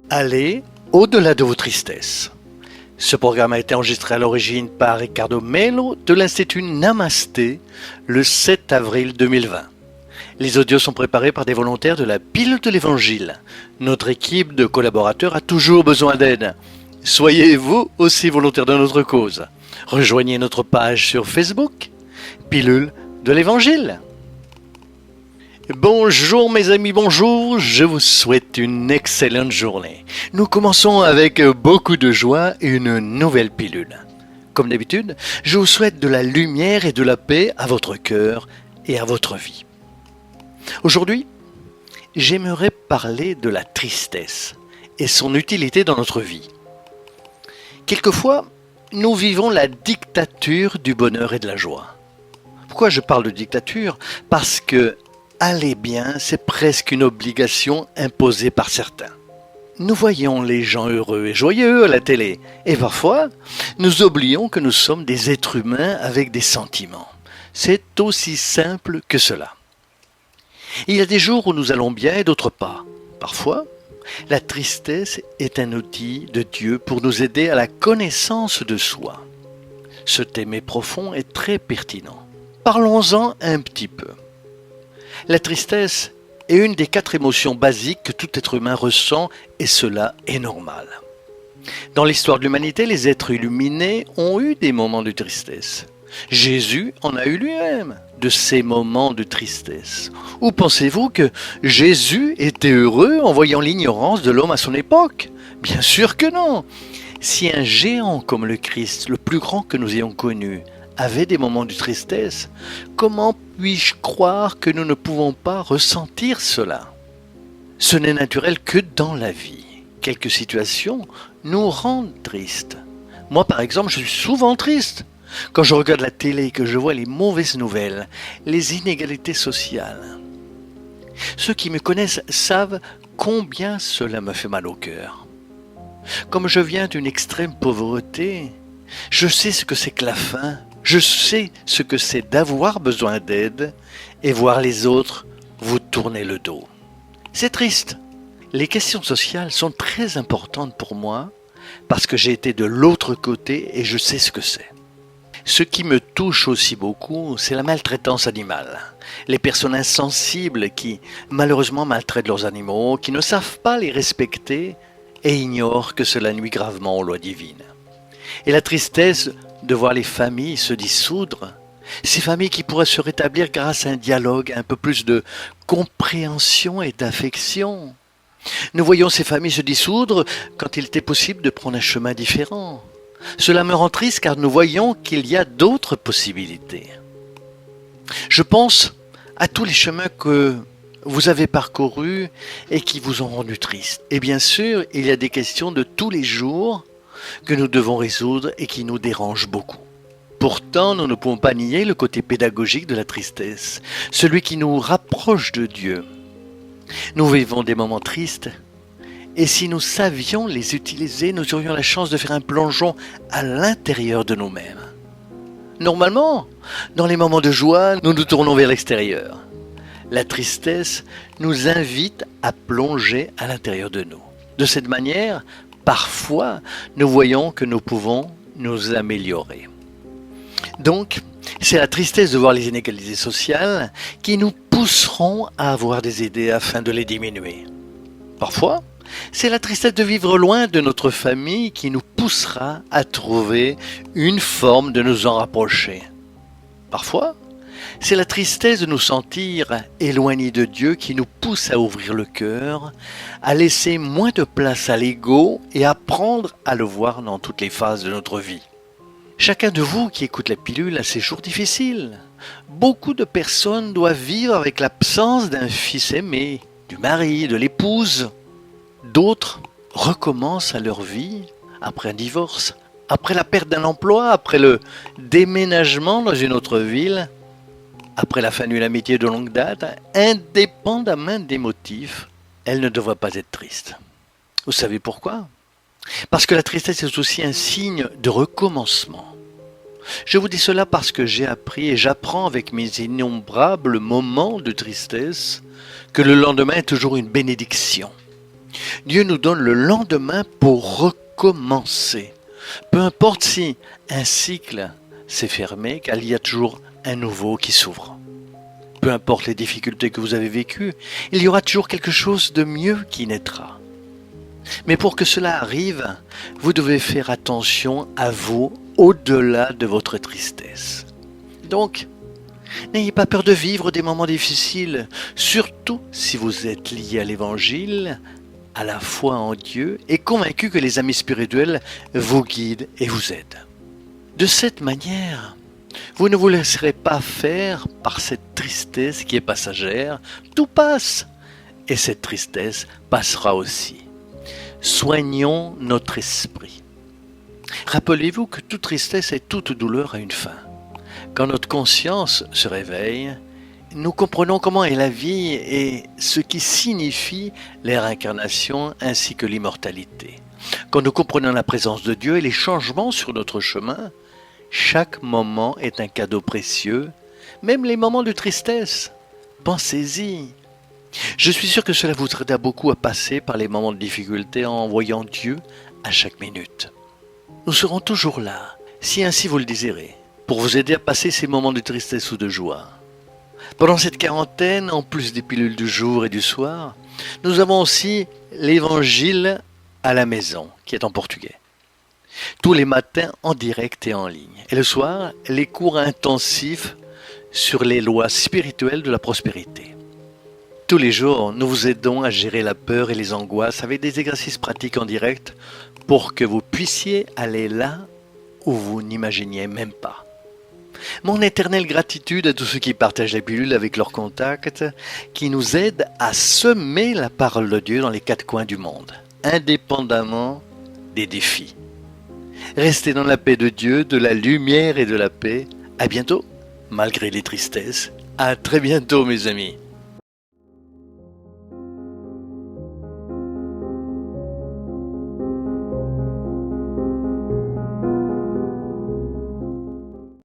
Allez au-delà de vos tristesses. Ce programme a été enregistré à l'origine par Ricardo Melo de l'Institut Namasté le 7 avril 2020. Les audios sont préparés par des volontaires de la Pilule de l'Évangile. Notre équipe de collaborateurs a toujours besoin d'aide. Soyez vous aussi volontaires de notre cause. Rejoignez notre page sur Facebook, Pilule de l'Évangile. Bonjour mes amis, bonjour, je vous souhaite une excellente journée. Nous commençons avec beaucoup de joie une nouvelle pilule. Comme d'habitude, je vous souhaite de la lumière et de la paix à votre cœur et à votre vie. Aujourd'hui, j'aimerais parler de la tristesse et son utilité dans notre vie. Quelquefois, nous vivons la dictature du bonheur et de la joie. Pourquoi je parle de dictature ? Parce que aller bien, c'est presque une obligation imposée par certains. Nous voyons les gens heureux et joyeux à la télé, et parfois, nous oublions que nous sommes des êtres humains avec des sentiments. C'est aussi simple que cela. Il y a des jours où nous allons bien et d'autres pas. Parfois, la tristesse est un outil de Dieu pour nous aider à la connaissance de soi. Ce thème est profond et très pertinent. Parlons-en un petit peu. La tristesse est une des 4 émotions basiques que tout être humain ressent et cela est normal. Dans l'histoire de l'humanité, les êtres illuminés ont eu des moments de tristesse. Jésus en a eu lui-même de ces moments de tristesse. Ou pensez-vous que Jésus était heureux en voyant l'ignorance de l'homme à son époque ? Bien sûr que non. Si un géant comme le Christ, le plus grand que nous ayons connu, avait des moments de tristesse, comment puis-je croire que nous ne pouvons pas ressentir cela ? Ce n'est naturel que dans la vie. Quelques situations nous rendent tristes. Moi, par exemple, je suis souvent triste. Quand je regarde la télé et que je vois les mauvaises nouvelles, les inégalités sociales. Ceux qui me connaissent savent combien cela me fait mal au cœur. Comme je viens d'une extrême pauvreté, je sais ce que c'est que la faim. Je sais ce que c'est d'avoir besoin d'aide et voir les autres vous tourner le dos. C'est triste. Les questions sociales sont très importantes pour moi parce que j'ai été de l'autre côté et je sais ce que c'est. Ce qui me touche aussi beaucoup, c'est la maltraitance animale. Les personnes insensibles qui malheureusement maltraitent leurs animaux, qui ne savent pas les respecter et ignorent que cela nuit gravement aux lois divines. Et la tristesse de voir les familles se dissoudre, ces familles qui pourraient se rétablir grâce à un dialogue, un peu plus de compréhension et d'affection. Nous voyons ces familles se dissoudre quand il était possible de prendre un chemin différent. Cela me rend triste car nous voyons qu'il y a d'autres possibilités. Je pense à tous les chemins que vous avez parcourus et qui vous ont rendu triste. Et bien sûr, il y a des questions de tous les jours que nous devons résoudre et qui nous dérangent beaucoup. Pourtant, nous ne pouvons pas nier le côté pédagogique de la tristesse, celui qui nous rapproche de Dieu. Nous vivons des moments tristes, et si nous savions les utiliser, nous aurions la chance de faire un plongeon à l'intérieur de nous-mêmes. Normalement, dans les moments de joie, nous nous tournons vers l'extérieur. La tristesse nous invite à plonger à l'intérieur de nous. De cette manière, parfois, nous voyons que nous pouvons nous améliorer. Donc, c'est la tristesse de voir les inégalités sociales qui nous pousseront à avoir des idées afin de les diminuer. Parfois, c'est la tristesse de vivre loin de notre famille qui nous poussera à trouver une forme de nous en rapprocher. Parfois, c'est la tristesse de nous sentir éloignés de Dieu qui nous pousse à ouvrir le cœur, à laisser moins de place à l'ego et à apprendre à le voir dans toutes les phases de notre vie. Chacun de vous qui écoute la pilule a ses jours difficiles. Beaucoup de personnes doivent vivre avec l'absence d'un fils aimé, du mari, de l'épouse. D'autres recommencent à leur vie après un divorce, après la perte d'un emploi, après le déménagement dans une autre ville, après la fin d'une amitié de longue date, indépendamment des motifs, elle ne devrait pas être triste. Vous savez pourquoi ? Parce que la tristesse est aussi un signe de recommencement. Je vous dis cela parce que j'ai appris et j'apprends avec mes innombrables moments de tristesse que le lendemain est toujours une bénédiction. Dieu nous donne le lendemain pour recommencer. Peu importe si un cycle s'est fermé, car il y a toujours un nouveau qui s'ouvre. Peu importe les difficultés que vous avez vécues, il y aura toujours quelque chose de mieux qui naîtra. Mais pour que cela arrive, vous devez faire attention à vous au-delà de votre tristesse. Donc, n'ayez pas peur de vivre des moments difficiles, surtout si vous êtes lié à l'Évangile, à la foi en Dieu et convaincu que les amis spirituels vous guident et vous aident. De cette manière, vous ne vous laisserez pas faire par cette tristesse qui est passagère. Tout passe et cette tristesse passera aussi. Soignons notre esprit. Rappelez-vous que toute tristesse et toute douleur a une fin. Quand notre conscience se réveille, nous comprenons comment est la vie et ce qui signifie les réincarnations ainsi que l'immortalité. Quand nous comprenons la présence de Dieu et les changements sur notre chemin, chaque moment est un cadeau précieux, même les moments de tristesse. Pensez-y. Je suis sûr que cela vous aidera beaucoup à passer par les moments de difficulté en voyant Dieu à chaque minute. Nous serons toujours là, si ainsi vous le désirez, pour vous aider à passer ces moments de tristesse ou de joie. Pendant cette quarantaine, en plus des pilules du jour et du soir, nous avons aussi l'Évangile à la maison, qui est en portugais. Tous les matins en direct et en ligne. Et le soir, les cours intensifs sur les lois spirituelles de la prospérité. Tous les jours, nous vous aidons à gérer la peur et les angoisses avec des exercices pratiques en direct pour que vous puissiez aller là où vous n'imaginiez même pas. Mon éternelle gratitude à tous ceux qui partagent les pilules avec leurs contacts, qui nous aident à semer la parole de Dieu dans les quatre coins du monde, indépendamment des défis. Restez dans la paix de Dieu, de la lumière et de la paix. À bientôt, malgré les tristesses. À très bientôt mes amis.